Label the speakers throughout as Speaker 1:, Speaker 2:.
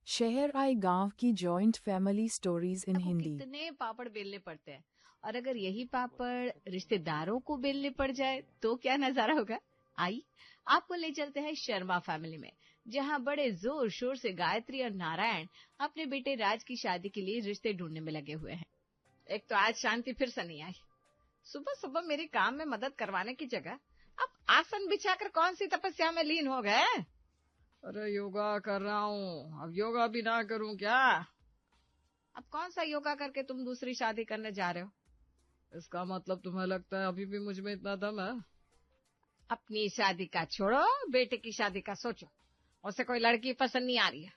Speaker 1: शहर आए गांव की जॉइंट फैमिली स्टोरीज इन
Speaker 2: आपको
Speaker 1: हिंदी।
Speaker 2: कितने पापड़ बेलने पड़ते हैं, और अगर यही पापड़ रिश्तेदारों को बेलने पड़ जाए तो क्या नजारा होगा। आई आपको ले चलते हैं शर्मा फैमिली में, जहां बड़े जोर शोर से गायत्री और नारायण अपने बेटे राज की शादी के लिए रिश्ते ढूंढने में लगे हुए हैं। एक तो आज शांति फिर से नहीं आई। सुबह सुबह मेरे काम में मदद करवाने की जगह अब आसन बिछाकर कौन सी तपस्या में लीन हो गए।
Speaker 3: अरे योगा कर रहा हूँ, अब योगा भी ना करूँ क्या?
Speaker 2: अब कौन सा योगा करके तुम दूसरी शादी करने जा रहे हो?
Speaker 3: इसका मतलब तुम्हें लगता है अभी भी मुझ में इतना दम है?
Speaker 2: अपनी शादी का छोड़ो, बेटे की शादी का सोचो। उसे कोई लड़की पसंद नहीं आ रही है।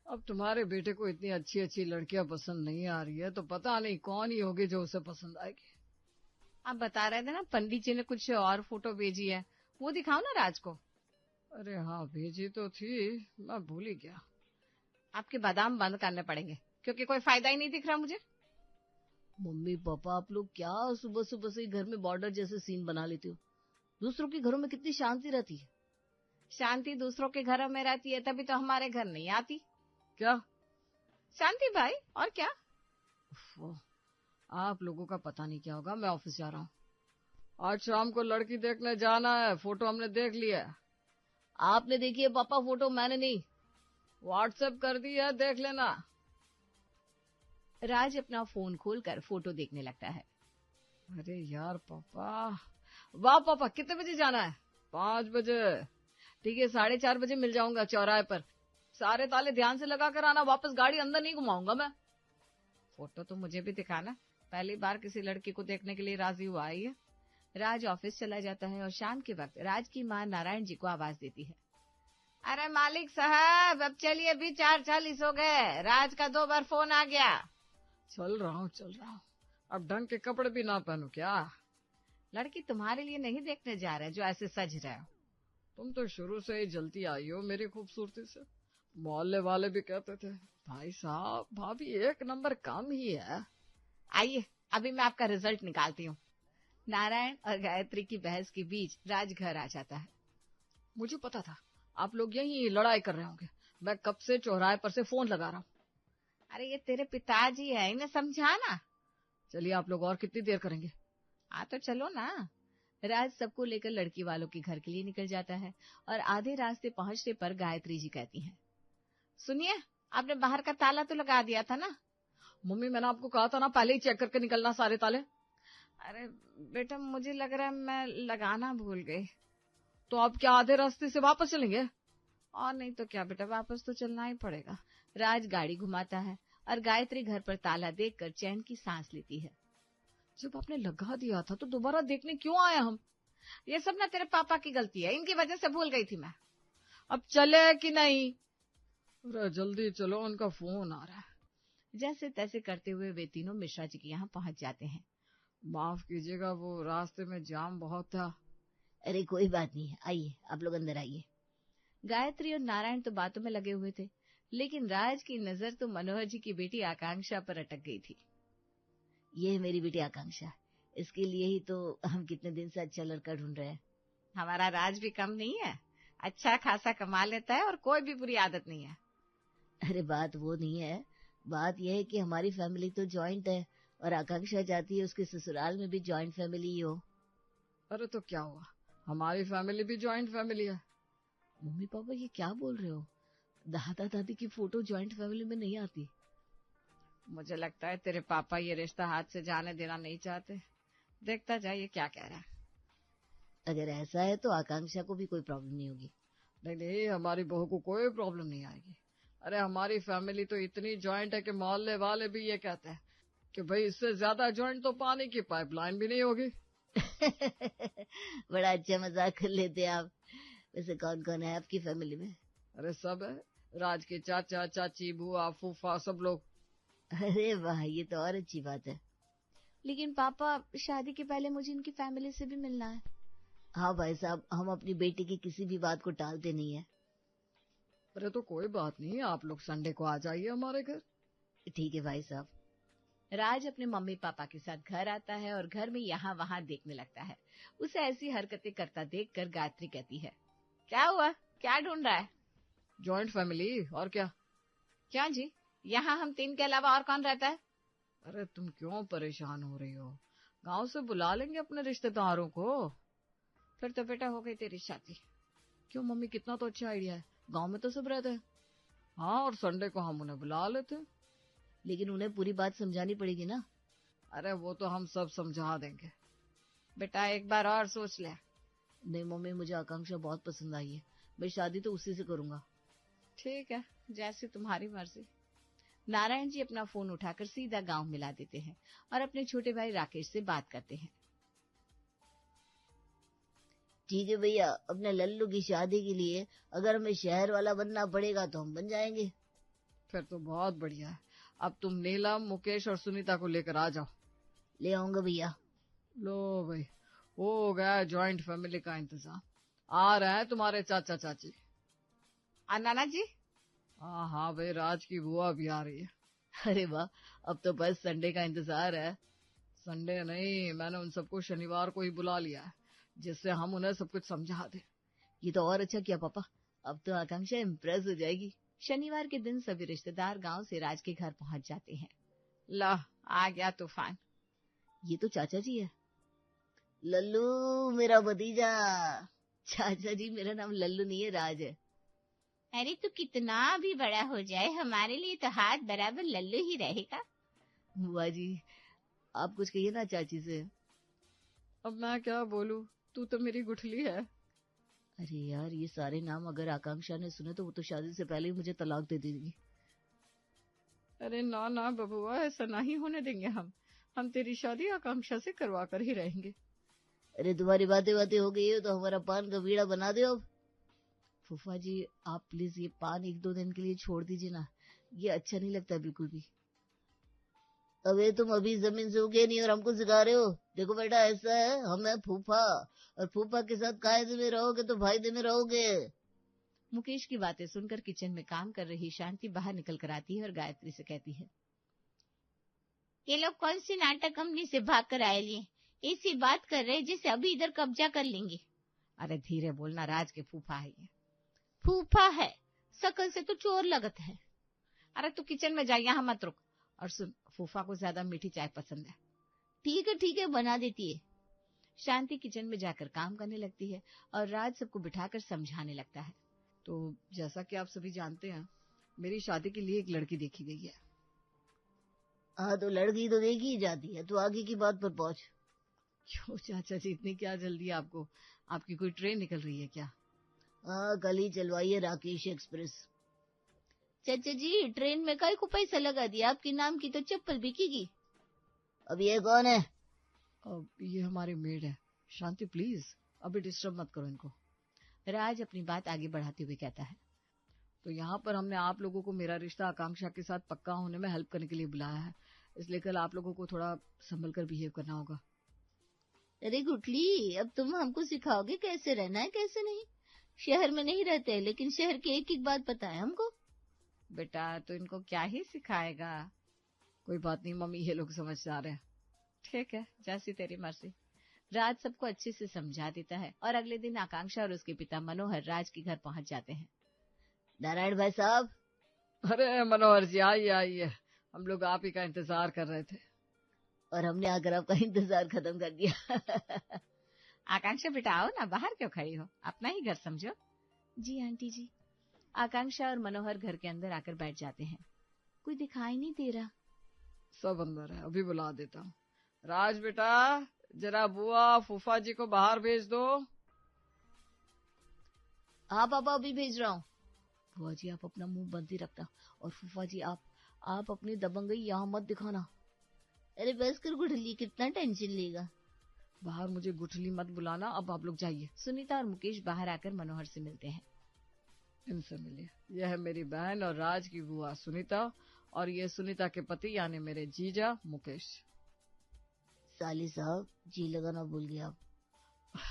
Speaker 3: अब तुम्हारे बेटे को इतनी अच्छी अच्छी लड़कियां पसंद नहीं आ रही है तो पता नहीं कौन ही होगी जो उसे पसंद आएगी।
Speaker 2: आप बता रहे थे ना पंडित जी ने कुछ और फोटो भेजी है, वो दिखाओ ना राज को।
Speaker 3: अरे हाँ, भेजी तो थी, मैं भूल ही गया।
Speaker 2: आपके बादाम बंद करने पड़ेंगे क्योंकि कोई फायदा ही नहीं दिख रहा मुझे।
Speaker 4: मम्मी पापा, आप लोग क्या सुबह सुबह से घर में बॉर्डर जैसे सीन बना लेते हो? दूसरों के घरों में कितनी शांति रहती है।
Speaker 2: शांति दूसरों के घरों में रहती है तभी तो हमारे घर नहीं आती।
Speaker 3: क्या
Speaker 2: शांति भाई, और क्या।
Speaker 3: उफ, आप लोगों का पता नहीं क्या होगा। मैं ऑफिस जा रहा हूँ, आज शाम को लड़की देखने जाना है। फोटो हमने देख लिया है।
Speaker 4: आपने देखी है पापा फोटो? मैंने नहीं।
Speaker 3: व्हाट्सएप कर दी है, देख लेना।
Speaker 2: राज अपना फोन खोलकर फोटो देखने लगता है।
Speaker 3: अरे यार पापा, वाह पापा, कितने बजे जाना है? 5 बजे। ठीक है, 4:30 बजे मिल जाऊंगा चौराहे पर। सारे ताले ध्यान से लगा कर आना, वापस गाड़ी अंदर नहीं घुमाऊंगा मैं।
Speaker 2: फोटो तो मुझे भी दिखाना, पहली बार किसी लड़की को देखने के लिए राजी हुआ ही है। राज ऑफिस चला जाता है और शाम के वक्त राज की माँ नारायण जी को आवाज देती है। अरे मालिक साहब, अब चलिए, अभी 4:40 हो गए। राज का 2 बार फोन आ गया।
Speaker 3: चल रहा हूँ। अब ढंग के कपड़े भी ना पहनू क्या?
Speaker 2: लड़की तुम्हारे लिए नहीं देखने जा रहे जो ऐसे सज रहे हो।
Speaker 3: तुम तो शुरू से ही जलती आई हो मेरी खूबसूरती से। मोहल्ले वाले भी कहते थे भाई साहब भाभी एक नंबर काम ही है।
Speaker 2: आइए अभी मैं आपका रिजल्ट निकालती हूँ। नारायण और गायत्री की बहस के बीच राज घर आ जाता है।
Speaker 3: मुझे पता था आप लोग यही लड़ाई कर रहे होंगे। मैं कब से चौराहे पर से फोन लगा रहा हूँ।
Speaker 2: अरे ये तेरे पिताजी है, इन्हें समझाना।
Speaker 3: चलिए, आप लोग और कितनी देर करेंगे?
Speaker 2: हाँ तो चलो ना। राज सबको लेकर लड़की वालों के घर के लिए निकल जाता है और आधे रास्ते पहुंचने पर गायत्री जी कहती हैं, सुनिए, आपने बाहर का ताला तो लगा दिया था ना?
Speaker 3: मम्मी, मैंने आपको कहा था ना पहले ही चेक करके निकलना सारे ताले।
Speaker 2: अरे बेटा, मुझे लग रहा है मैं लगाना भूल गई।
Speaker 3: तो आप क्या आधे रास्ते से वापस चलेंगे?
Speaker 2: और नहीं तो क्या बेटा, वापस तो चलना ही पड़ेगा। राज गाड़ी घुमाता है और गायत्री घर पर ताला देखकर चैन की सांस लेती है।
Speaker 3: जब आपने लगा दिया था तो दोबारा देखने क्यों आए हम?
Speaker 2: ये सब ना तेरे पापा की गलती है, इनकी वजह से भूल गई थी मैं।
Speaker 3: अब चले कि नहीं? अरे जल्दी चलो, उनका फोन आ रहा है।
Speaker 2: जैसे तैसे करते हुए वे तीनों मिश्रा जी के यहाँ पहुंच जाते हैं।
Speaker 3: माफ कीजिएगा, वो रास्ते में जाम बहुत था।
Speaker 4: अरे कोई बात नहीं है, आइए आप लोग अंदर आइए।
Speaker 2: गायत्री और नारायण तो बातों में लगे हुए थे, लेकिन राज की नजर तो मनोहर जी की बेटी आकांक्षा पर अटक गई थी।
Speaker 4: ये है मेरी बेटी आकांक्षा, इसके लिए ही तो हम कितने दिन से अच्छा लड़का ढूंढ रहे हैं।
Speaker 2: हमारा राज भी कम नहीं है, अच्छा खासा कमा लेता है और कोई भी बुरी आदत नहीं है।
Speaker 4: अरे बात वो नहीं है, बात यह है कि हमारी फैमिली तो जॉइंट है और आकांक्षा चाहती है उसके ससुराल में भी जॉइंट फैमिली ही हो।
Speaker 3: अरे तो क्या हुआ, हमारी फैमिली भी जॉइंट फैमिली है।
Speaker 4: मम्मी पापा ये क्या बोल रहे हो? दादा दादी की फोटो जॉइंट फैमिली में नहीं आती।
Speaker 2: मुझे लगता है तेरे पापा ये रिश्ता हाथ से जाने देना नहीं चाहते। देखता जाइए क्या कह रहा है।
Speaker 4: अगर ऐसा है तो आकांक्षा को भी कोई प्रॉब्लम नहीं होगी।
Speaker 3: नहीं, हमारी बहू को कोई प्रॉब्लम नहीं आएगी। अरे हमारी फैमिली तो इतनी जॉइंट है कि मोहल्ले वाले भी ये कहते हैं कि भाई इससे ज्यादा जॉइंट तो पानी की पाइपलाइन भी नहीं होगी।
Speaker 4: बड़ा अच्छा मजाक कर लेते हैं आप। वैसे कौन कौन है आपकी फैमिली में?
Speaker 3: अरे सब है, राज के चाचा चाची बुआ फूफा सब लोग।
Speaker 4: अरे वाह, ये तो और अच्छी बात है।
Speaker 2: लेकिन पापा, शादी के पहले मुझे इनकी फैमिली से भी मिलना है।
Speaker 4: हाँ भाई साहब, हम अपनी बेटी की किसी भी बात को टालते नहीं है।
Speaker 3: अरे तो कोई बात नहीं, आप लोग संडे को आ जाइए हमारे घर।
Speaker 4: ठीक है भाई साहब।
Speaker 2: राज अपने मम्मी पापा के साथ घर आता है और घर में यहाँ वहाँ देखने लगता है। उसे ऐसी हरकतें करता देखकर गायत्री कहती है, क्या हुआ, क्या ढूंढ रहा है?
Speaker 3: जॉइंट फैमिली, और क्या?
Speaker 2: क्या जी, यहाँ हम 3 के अलावा और कौन रहता है?
Speaker 3: अरे तुम क्यों परेशान हो रही हो? गांव से बुला लेंगे अपने रिश्तेदारों को।
Speaker 2: फिर तो बेटा हो गई तेरी शादी।
Speaker 3: क्यों मम्मी, कितना तो अच्छा आइडिया है। गांव में तो सब रहते हैं। हाँ, और संडे को हम उन्हें बुला लेते।
Speaker 4: लेकिन उन्हें पूरी बात समझानी पड़ेगी ना।
Speaker 3: अरे वो तो हम सब समझा देंगे।
Speaker 2: बेटा एक बार और सोच ले।
Speaker 4: नहीं मम्मी, मुझे आकांक्षा बहुत पसंद आई है। मैं शादी तो उसी से करूंगा।
Speaker 2: ठीक है, जैसी तुम्हारी मर्जी। नारायण जी अपना फोन उठाकर सीधा गांव मिला देते हैं और अपने छोटे भाई राकेश से बात करते हैं।
Speaker 4: ठीक है भैया, अपने लल्लू की शादी के लिए अगर हमें शहर वाला बनना पड़ेगा तो हम बन जाएंगे।
Speaker 3: फिर तो बहुत बढ़िया है। अब तुम नीलम, मुकेश और सुनीता को लेकर आ जाओ।
Speaker 4: ले आऊंगा भैया।
Speaker 3: लो भाई, हो गया जॉइंट फैमिली का इंतजाम। आ रहे हैं तुम्हारे चाचा चाची।
Speaker 2: और नाना जी?
Speaker 3: हाँ हाँ भाई, राज की बुआ भी आ रही है।
Speaker 4: अरे वाह, अब तो बस संडे का इंतजार है।
Speaker 3: संडे नहीं, मैंने उन सबको शनिवार को ही बुला लिया है, जिससे हम उन्हें सब कुछ समझा दें।
Speaker 4: ये तो और अच्छा किया पापा, अब तो आकांक्षा इम्प्रेस हो जाएगी।
Speaker 2: शनिवार के दिन सभी रिश्तेदार गांव से राज के घर पहुंच जाते हैं। ला, आ गया तूफान।
Speaker 4: ये तो चाचा जी है। लल्लू मेरा भतीजा। चाचा जी, मेरा नाम लल्लू नहीं है, राज है।
Speaker 2: अरे तू कितना भी बड़ा हो जाए, हमारे लिए तो हाथ बराबर लल्लू ही रहेगा।
Speaker 4: बुआ जी, आप कुछ कहिए ना चाची से।
Speaker 3: अब मैं क्या बोलूं, तू तो मेरी गुठली है।
Speaker 4: अरे यार, ये सारे नाम अगर आकांक्षा ने सुने तो वो तो शादी से पहले ही मुझे तलाक दे देगी।
Speaker 3: अरे ना ना बबुआ, ऐसा नहीं होने देंगे हम तेरी शादी आकांक्षा से करवा कर ही रहेंगे।
Speaker 4: अरे तुम्हारी बातें बातें हो गई हो तो हमारा पान का बीड़ा बना दो अब। फूफा जी, आप प्लीज ये पान 1-2 दिन के लिए छोड़ दीजिए ना, ये अच्छा नहीं लगता बिल्कुल भी। अबे तुम अभी जमीन से उगे नहीं और हमको सिखा रहे हो। देखो बेटा, ऐसा है, हम है फूफा, और फूफा के साथ कायदे में रहोगे तो फायदे में रहोगे।
Speaker 2: मुकेश की बातें सुनकर किचन में काम कर रही शांति बाहर निकल कर आती है और गायत्री से कहती है, ये लोग कौन सी नाटक कंपनी से भाग कर आए लिए? ऐसी बात कर रहे जिसे अभी इधर कब्जा कर लेंगे। अरे धीरे बोलना, राज के फूफा है ये। फूफा है, शकल से तो चोर लगत है। अरे तू किचन में जा, यहाँ मत रुक। और सुन, फूफा को ज्यादा मीठी चाय पसंद है।
Speaker 4: ठीक है, बना देती है।
Speaker 2: शांति किचन में जाकर काम करने लगती है और राज सबको बिठाकर समझाने लगता है।
Speaker 3: तो जैसा कि आप सभी जानते हैं, मेरी शादी के लिए एक लड़की देखी गई है।
Speaker 4: हाँ, तो लड़की तो देखी ही जाती है, तो आगे की बात पर पहुंच।
Speaker 3: क्यों चाचा जी, इतनी क्या जल्दी आपको? आपकी कोई ट्रेन निकल रही है क्या?
Speaker 4: हाँ, कल ही चलवाई है राकेश एक्सप्रेस। चाचा जी, ट्रेन में कई को पैसा लगा दिया, आपके नाम की तो चप्पल बिकेगी। अब ये कौन है?
Speaker 3: अब ये हमारी मेड है। शांति प्लीज, अभी डिस्टर्ब मत करो इनको।
Speaker 2: राज अपनी बात आगे बढ़ाते हुए कहता है,
Speaker 3: तो यहाँ पर हमने आप लोगों को मेरा रिश्ता आकांक्षा के साथ पक्का होने में हेल्प करने के लिए बुलाया है, इसलिए कल आप लोगों को थोड़ा संभल कर बिहेव करना होगा।
Speaker 4: अरे गुटली, अब तुम हमको सिखाओगे कैसे रहना है कैसे नहीं। शहर में नहीं रहते, लेकिन शहर की एक एक बात पता है हमको।
Speaker 2: बेटा तो इनको क्या ही सिखाएगा।
Speaker 3: कोई बात नहीं मम्मी, ये लोग समझदार हैं।
Speaker 2: ठीक है, जैसी तेरी मर्जी। राज सबको अच्छे से समझा देता है और अगले दिन आकांक्षा और उसके पिता मनोहर राज के घर पहुंच जाते हैं।
Speaker 4: नारायण भाई साहब।
Speaker 3: अरे मनोहर जी, आइए आइए, हम लोग आप ही का इंतजार कर रहे थे।
Speaker 4: और हमने आकर आपका इंतजार खत्म कर दिया।
Speaker 2: आकांक्षा बेटा आओ ना, बाहर क्यों खड़ी हो, अपना ही घर समझो। जी आंटी जी। आकांक्षा और मनोहर घर के अंदर आकर बैठ जाते हैं। कोई दिखाई नहीं दे रहा।
Speaker 3: सब अंदर है, अभी बुला देता हूँ। राज बेटा, जरा बुआ फूफा जी को बाहर भेज दो।
Speaker 4: हाँ पापा, अभी भेज रहा हूँ। बुआ जी, आप अपना मुंह बंद ही रखना, और फूफा जी आप अपनी दबंगई यहाँ मत दिखाना। अरे बस कर गुठली, कितना टेंशन लेगा।
Speaker 3: बाहर मुझे गुठली मत बुलाना, अब आप लोग जाइए।
Speaker 2: सुनीता और मुकेश बाहर आकर मनोहर से मिलते हैं।
Speaker 3: इनसे मिलिए, यह है मेरी बहन और राज की बुआ सुनीता, और ये सुनीता के पति यानी मेरे जीजा मुकेश।
Speaker 4: साली साहब, जी लगाना भूल गया आप।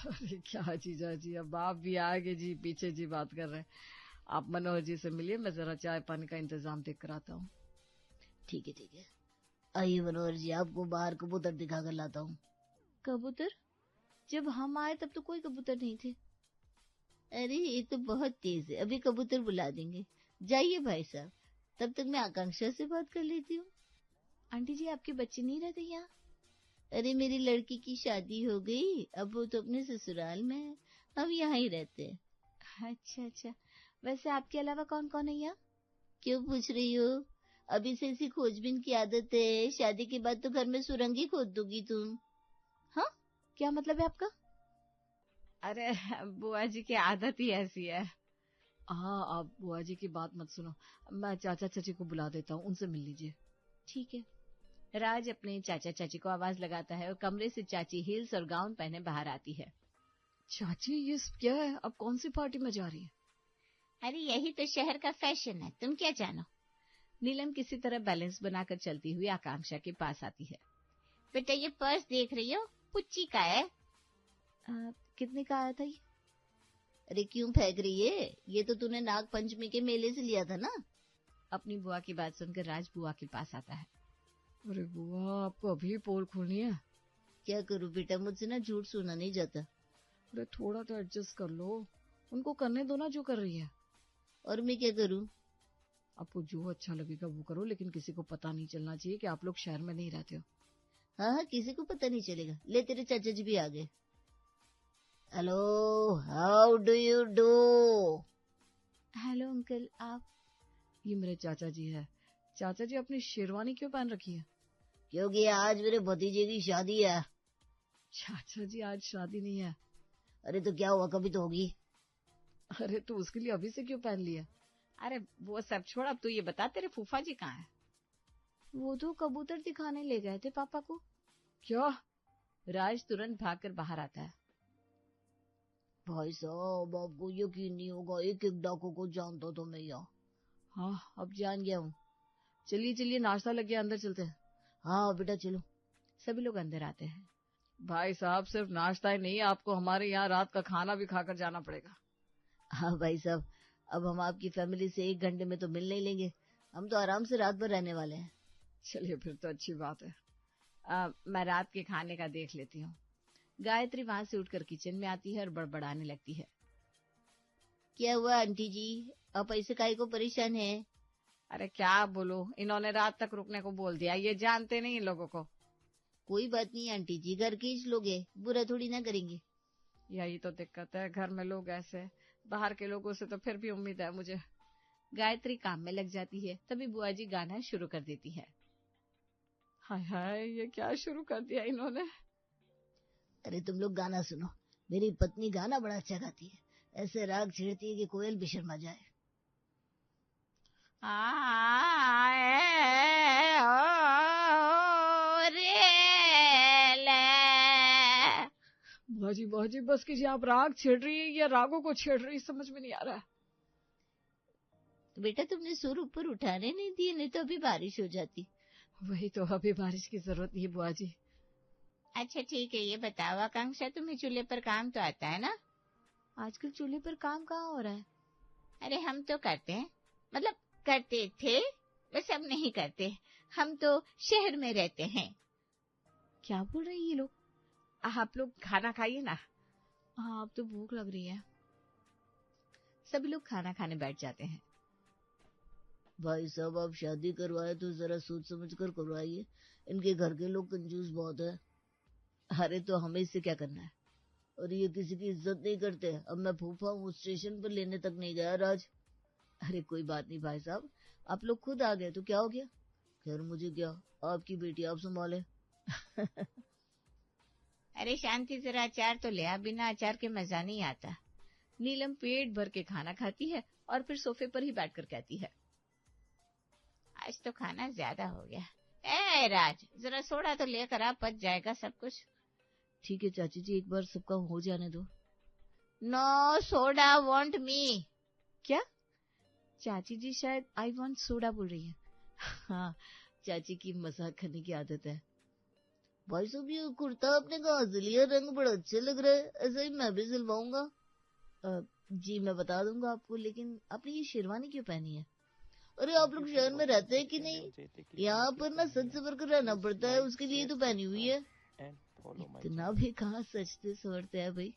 Speaker 3: अरे क्या जीजा जी, अब आप भी आगे जी पीछे जी बात कर रहे हैं। आप मनोहर जी से मिलिए, मैं जरा चाय पानी का इंतजाम देख कर आता हूँ।
Speaker 4: ठीक है। आइए मनोहर जी, आपको बाहर कबूतर दिखा कर लाता हूँ।
Speaker 2: कबूतर? जब हम आए तब तो कोई कबूतर नहीं थे।
Speaker 4: अरे ये तो बहुत तेज है, अभी कबूतर बुला देंगे। जाइए भाई साहब, तब तक मैं आकांक्षा से बात कर लेती हूँ।
Speaker 2: आंटी जी, आपके बच्चे नहीं रहते यहाँ?
Speaker 4: अरे मेरी लड़की की शादी हो गई, अब वो तो अपने ससुराल में है, हम यहाँ ही रहते हैं।
Speaker 2: अच्छा अच्छा, वैसे आपके अलावा कौन कौन है यहाँ?
Speaker 4: क्यों पूछ रही हो? अभी से ऐसी खोजबीन की आदत है, शादी के बाद तो घर में सुरंग ही खोद दोगी तुम।
Speaker 2: हाँ, क्या मतलब है आपका? अरे बुआ जी की आदत ही ऐसी है।
Speaker 3: हाँ, आप बुआ जी की बात मत सुनो, मैं चाचा चाची को बुला देता हूँ, उनसे मिल लीजिए।
Speaker 2: ठीक है। राज अपने चाचा चाची को आवाज लगाता है और कमरे से चाची हील्स और गाउन पहने बाहर आती है।
Speaker 3: चाची, ये क्या है? अब कौन सी पार्टी में जा रही है?
Speaker 2: अरे यही तो शहर का फैशन है, तुम क्या जानो। नीलम किसी तरह बैलेंस बनाकर चलती हुई आकांक्षा के पास आती है।
Speaker 4: बेटा ये पर्स देख रही हो, पुच्ची का है।
Speaker 2: कितने का आया था ये?
Speaker 4: अरे क्यों फेंक रही है? ये तो तूने नाग पंचमी के मेले से लिया था ना।
Speaker 2: अपनी बुआ की बात सुनकर राज बुआ के पास आता है।
Speaker 3: अरे बुआ, आपको अभी पोल खोलनी है?
Speaker 4: क्या करूं बेटा, मुझसे ना झूठ सुना नहीं जाता।
Speaker 3: अरे थोड़ा तो एडजस्ट कर लो, उनको करने दो ना जो कर रही है।
Speaker 4: और मैं क्या करूं?
Speaker 3: आपको जो अच्छा लगेगा वो करो, लेकिन किसी को पता नहीं चलना चाहिए कि आप लोग शहर में नहीं रहते हो।
Speaker 4: हाँ हाँ, किसी को पता नहीं चलेगा। ले तेरे चाचा जी भी आ गए। Hello, how do you do?
Speaker 2: Hello uncle, आप?
Speaker 3: ये मेरे चाचा जी है। चाचा जी, अपनी शेरवानी क्यों पहन रखी है?
Speaker 4: क्योंकि आज मेरे भतीजे की शादी है।
Speaker 3: चाचा जी, आज शादी नहीं है।
Speaker 4: अरे तो क्या हुआ, कभी तो होगी।
Speaker 3: अरे तो उसके लिए अभी से क्यों पहन लिया?
Speaker 2: अरे वो सब छोड़, अब तू ये बता तेरे फूफा जी कहाँ है? वो तो कबूतर दिखाने ले गए थे पापा को।
Speaker 3: क्या?
Speaker 2: राज तुरंत भागकर बाहर आता है।
Speaker 4: भाई साहब, आपको यकीन नहीं होगा, एक एक डाकू को जानता तो मैं यहाँ।
Speaker 3: हाँ, अब जान गया हूँ। चलिए चलिए, नाश्ता लग गया, अंदर चलते हैं।
Speaker 4: हाँ बेटा चलो।
Speaker 2: सभी लोग अंदर आते हैं।
Speaker 3: भाई साहब, सिर्फ नाश्ता ही नहीं, आपको हमारे यहाँ रात का खाना भी खाकर जाना पड़ेगा।
Speaker 4: हाँ भाई साहब, अब हम आपकी फैमिली से 1 घंटे में तो मिल नहीं लेंगे, हम तो आराम से रात भर रहने वाले हैं।
Speaker 3: चलिए, फिर तो अच्छी बात है।
Speaker 2: मैं रात के खाने का देख लेती हूँ। गायत्री वहां से उठकर किचन में आती है और बड़बड़ाने लगती है।
Speaker 4: क्या हुआ आंटी जी, आप ऐसे काहे को परेशान है?
Speaker 2: अरे क्या बोलो, इन्होंने रात तक रुकने को बोल दिया, ये जानते नहीं इन लोगों को।
Speaker 4: कोई बात नहीं आंटी जी, घर के ही लोग हैं, बुरा थोड़ी ना करेंगे।
Speaker 3: यही तो दिक्कत है, घर में लोग ऐसे, बाहर के लोगों से तो फिर भी उम्मीद है मुझे।
Speaker 2: गायत्री काम में लग जाती है, तभी बुआ जी गाना शुरू कर देती है।
Speaker 3: हाय हाय, ये क्या शुरू कर दिया इन्होंने।
Speaker 4: अरे तुम लोग गाना सुनो, मेरी पत्नी गाना बड़ा अच्छा गाती है, ऐसे राग छेड़ती है कि कोयल भी शर्मा जाए।
Speaker 3: बाजी बस कीजिए, आप राग छेड़ रही है या रागों को छेड़ रही है, समझ में नहीं आ रहा है।
Speaker 4: तो बेटा तुमने सुर ऊपर उठाने नहीं दिए, नहीं तो अभी बारिश हो जाती।
Speaker 3: वही तो, अभी बारिश की जरूरत नहीं है बुआ जी।
Speaker 2: अच्छा ठीक है, ये बताओ आकांक्षा, तुम्हें चूल्हे पर काम तो आता है ना? आजकल चूल्हे पर काम कहाँ हो रहा है? अरे हम तो करते हैं, मतलब करते थे, बस अब नहीं करते, हम तो शहर में रहते हैं। क्या बोल रहे हैं ये लोग? आप लोग खाना खाइए ना। हाँ, अब तो भूख लग रही है। सभी लोग खाना खाने बैठ जाते हैं।
Speaker 4: भाई साहब, आप शादी करवाए तो जरा सोच समझ कर करवाइए, इनके घर के लोग कंजूस बहुत है। अरे तो हमें इससे क्या करना है, और ये किसी की इज्जत नहीं करते। अब मैं फूफा हूँ, स्टेशन पर लेने तक नहीं गया राज। अरे कोई बात नहीं भाई साहब, आप लोग खुद आ गए तो क्या हो गया। खैर मुझे क्या, आपकी बेटी आप संभाले।
Speaker 2: अरे शांति, जरा अचार तो ले आ, बिना अचार के मजा नहीं आता। नीलम पेट भर के खाना खाती है और फिर सोफे पर ही बैठकर कहती है, आज तो खाना ज्यादा हो गया। ए राज, जरा सोडा तो लेकर आ, पच जाएगा सब कुछ।
Speaker 4: ठीक है चाची जी, एक बार सबका हो जाने दो।
Speaker 2: No soda want me. क्या? चाची जी शायद आई वांट सोडा बोल रही है।
Speaker 4: हाँ, चाची की मजाक करने की आदत है। भाई साहब, ये कुर्ता आपने कहाँ से लिया, रंग बड़ा अच्छा लग रहा है, ऐसा ही मैं भी सिलवाऊंगा। जी मैं बता दूंगा आपको, लेकिन आपने ये शेरवानी क्यों पहनी है? अरे आप लोग शहर में रहते हैं कि नहीं? यहाँ पर ना सच सवर कर रहना पड़ता है, उसके लिए तो पहनी हुई है। इतना भी कहाँ सचते सवरते हैं भाई।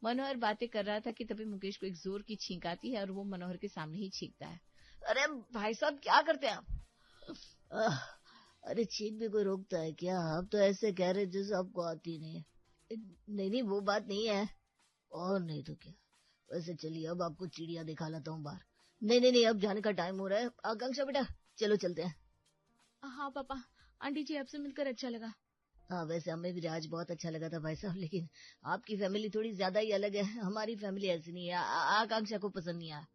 Speaker 2: मनोहर बातें कर रहा था कि तभी मुकेश को एक जोर की छींक आती है और वो मनोहर के सामने ही छींकता है।
Speaker 4: अरे
Speaker 3: भाई साहब क्या करते हैं आप?
Speaker 4: आह, अरे छींक भी कोई रोकता है क्या? आप तो ऐसे कह रहे जैसे आपको आती नहीं है। नहीं नहीं, वो बात नहीं है। और नहीं तो क्या। वैसे चलिए अब आपको चिड़िया दिखा लाता हूँ बाहर। नहीं नहीं नहीं, अब जाने का टाइम हो रहा है। आकांक्षा बेटा चलो चलते हैं।
Speaker 2: हाँ पापा, आंटी जी आपसे मिलकर अच्छा लगा।
Speaker 4: हाँ वैसे हमें भी आज बहुत अच्छा लगा था भाई साहब, लेकिन आपकी फैमिली थोड़ी ज्यादा ही अलग है। हमारी फैमिली ऐसी नहीं है। आकांक्षा को पसंद नहीं आया।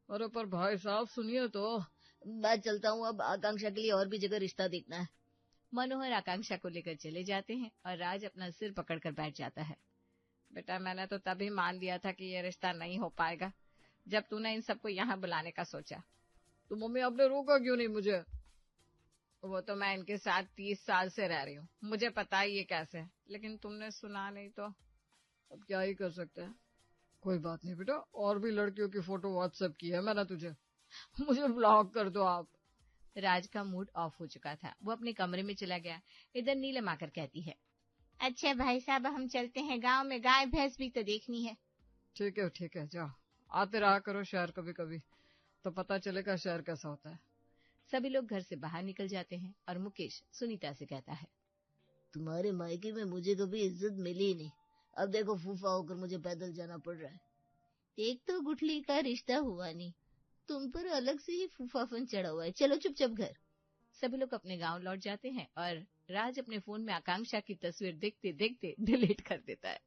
Speaker 3: अरे पर भाई साहब सुनिए तो।
Speaker 4: मैं चलता हूँ, अब आकांक्षा के लिए और भी जगह रिश्ता देखना है।
Speaker 2: मनोहर आकांक्षा को लेकर चले जाते हैं और राज अपना सिर पकड़कर बैठ जाता है। बेटा मैंने तो तभी मान लिया था कि ये रिश्ता नहीं हो पाएगा जब तूने इन सबको यहाँ बुलाने का सोचा।
Speaker 3: तो मम्मी आपने रोका क्यों नहीं मुझे?
Speaker 2: वो तो मैं इनके साथ 30 साल से रह रही हूँ, मुझे पता ही ये कैसे है, लेकिन तुमने सुना नहीं तो।
Speaker 3: अब क्या ही कर सकते हैं। कोई बात नहीं बेटा, और भी लड़कियों की फोटो व्हाट्सएप की है मैंने तुझे। मुझे ब्लॉक कर दो आप।
Speaker 2: राज का मूड ऑफ हो चुका था, वो अपने कमरे में चला गया। इधर नीलम आकर कहती है, अच्छा भाई साहब हम चलते हैं, गांव में गाय भैंस भी तो देखनी है।
Speaker 3: ठीक है जाओ, आते रहा करो शहर कभी कभी, तो पता चलेगा शहर कैसा होता है।
Speaker 2: सभी लोग घर से बाहर निकल जाते हैं और मुकेश सुनीता से कहता है,
Speaker 4: तुम्हारे मायके में मुझे कभी इज्जत मिली ही नहीं। अब देखो फूफा होकर मुझे पैदल जाना पड़ रहा है। एक तो गुठली का रिश्ता हुआ नहीं, तुम पर अलग से ही फूफापन चढ़ा हुआ है। चलो चुपचाप घर।
Speaker 2: सभी लोग अपने गांव लौट जाते हैं और राज अपने फोन में आकांक्षा की तस्वीर देखते देखते डिलीट कर देता है।